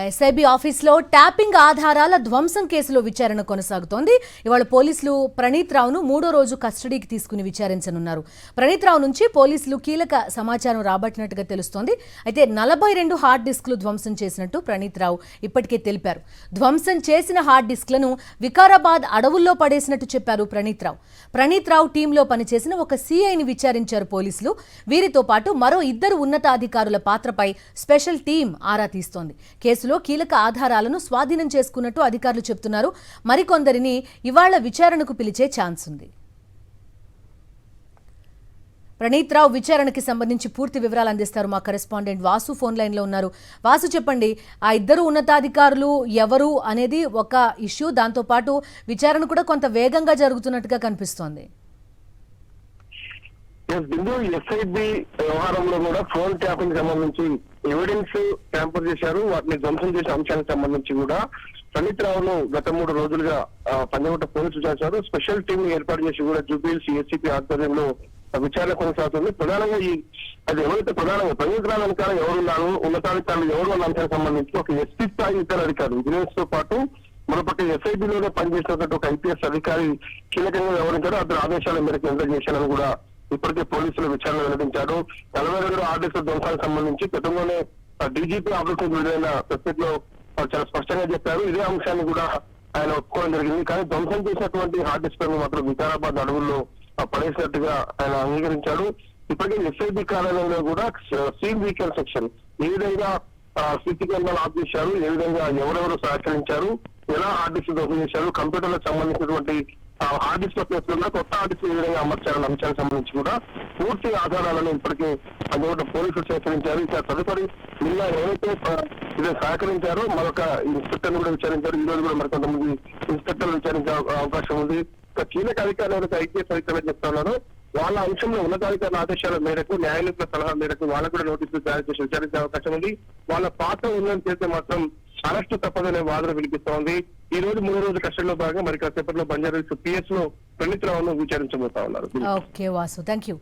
SIB ఆఫీసులో tapping ఆధారాల ధ్వంసం కేసులో విచారణ కొనసాగుతోంది. ఇవాళ పోలీసులు ప్రణీత్ రావును 3వ రోజు కస్టడీకి తీసుకుని విచారించనున్నారు. ప్రణీత్ రావు నుంచి పోలీసులు కీలక సమాచారం రాబట్టినట్టుగా తెలుస్తోంది. అయితే 42 హార్డ్ డిస్క్లు ధ్వంసం చేసినట్టు ప్రణీత్ రావు ఇప్పటికే తెలిపారు. ధ్వంసం చేసిన హార్డ్ డిస్క్లను వికారాబాద్ అడవుల్లో పడేసినట్టు చెప్పారు ప్రణీత్ రావు. ప్రణీత్ రావు టీంలో పనిచేసిన ఒక సీఐని విచారించారు పోలీసులు. వీరితో పాటు మరో 2 ఉన్నతాధికారుల పాత్రపై స్పెషల్ టీం ఆరా తీస్తోంది. కేసులో కీలక ఆధారాలను స్వాధీనం చేసుకున్నట్టు అధికారులు చెబుతున్నారు. మరికొందరిని ఇవాళ విచారణకు పిలిచే ఛాన్స్ ఉంది. ప్రణీత్ రావు విచారణకి సంబంధించి పూర్తి వివరాలు అందిస్తారు మా కరెస్పాండెంట్ వాసు ఫోన్ లైన్ లో ఉన్నారు. వాసు, చెప్పండి, ఆ 2 ఉన్నతాధికారులు ఎవరు అనేది ఒక ఇష్యూ, దాంతో పాటు విచారణ కూడా కొంత వేగంగా జరుగుతున్నట్టుగా కనిపిస్తోంది. ఎస్ఐబి వ్యవహారంలో కూడా ఫోన్ ట్యాపింగ్ సంబంధించి ఎవిడెన్స్ ట్యాంపర్ చేశారు. వాటిని ధ్వంసం చేసే అంశానికి సంబంధించి కూడా ప్రణీత్ రావును గత 3 రోజులుగా పంజగుట్ట పోలీసులు చేశారు. స్పెషల్ టీం ఏర్పాటు చేసి కూడా జూబిల్స్ ఏసీపీ ఆధ్వర్యంలో విచారణ కొనసాగుతుంది. ప్రధానంగా అది ఎవరైతే ప్రధానంగా ప్రణీత్ రావు వెనకాల ఎవరున్నారు, ఉన్నతాధికారులు ఎవరు అన్న అంశానికి సంబంధించి ఒక ఎస్పీ స్థాయి ఇతర అధికారులు విజిలెన్స్ తో పాటు మరొకటి ఎస్ఐబిలోనే పనిచేసినటువంటి ఒక ఐపీఎస్ అధికారి కీలకంగా వ్యవహరించారు. అతని ఆదేశాల మేరకు ఎంత చేశారని కూడా ఇప్పటికే పోలీసులు విచారణ వెల్లడించారు. 42 ఆర్డర్స్ ధ్వంసానికి సంబంధించి గతంలోనే డీజీపీ ఆఫీస్ విడుదలైన వెబ్సైట్ లో చాలా స్పష్టంగా చెప్పారు. ఇదే అంశాన్ని కూడా ఆయన ఒప్పుకోవడం జరిగింది. కానీ ధ్వంసం చేసినటువంటి హార్డ్ డిస్క్ మాత్రం వికారాబాద్ అడవుల్లో పడేసినట్టుగా ఆయన అంగీకరించాడు. ఇప్పటికే ఎస్ఐబి కార్యాలయంలో కూడా సీల్ వీకెండ్ సెక్షన్ ఏ విధంగా సీసీ కెమెరాలు ఆఫ్ చేశారు, ఏ విధంగా ఎవరెవరు సహకరించారు, ఎలా హార్డ్ డిస్క్ ధ్వంసం చేశారు, కంప్యూటర్లకు సంబంధించినటువంటి హార్డ్ డిస్క్ ప్లేస్లో కొత్త హార్డ్ డిస్క్ ఏ విధంగా అమర్చారన్న అంశానికి సంబంధించి కూడా పూర్తి ఆధారాలను ఇప్పటికే అందులో పోలీసులు సేకరించారు. ఇక తదుపరి నిన్న ఎవరైతే ఇది సహకరించారో మరొక ఇన్స్పెక్టర్లు కూడా విచారించారు. ఈ రోజు కూడా మరికొంతమంది ఇన్స్పెక్టర్లు విచారించే అవకాశం ఉంది. ఇక కీలక అధికారులు ఎవరైతే ఐపీఎస్ అధికారులు చెప్తున్నారో వాళ్ళ అంశంలో ఉన్నతాధికారుల ఆదేశాల మేరకు న్యాయనిపుణుల సలహా మేరకు వాళ్ళకు కూడా నోటీసులు జారీ చేసి విచారించే అవకాశం ఉంది. వాళ్ళ పాత్ర ఉందని చేస్తే మాత్రం అరెస్టు తప్పదనే వాదన వినిపిస్తోంది. ఈ రోజు 3వ రోజు కస్టడీలో భాగంగా మరి కాసేపట్లో బంజారాహిల్స్ పిఎస్ లో ప్రణీత్ రావును విచారించబోతా ఉన్నారు. Okay Vasu, thank you.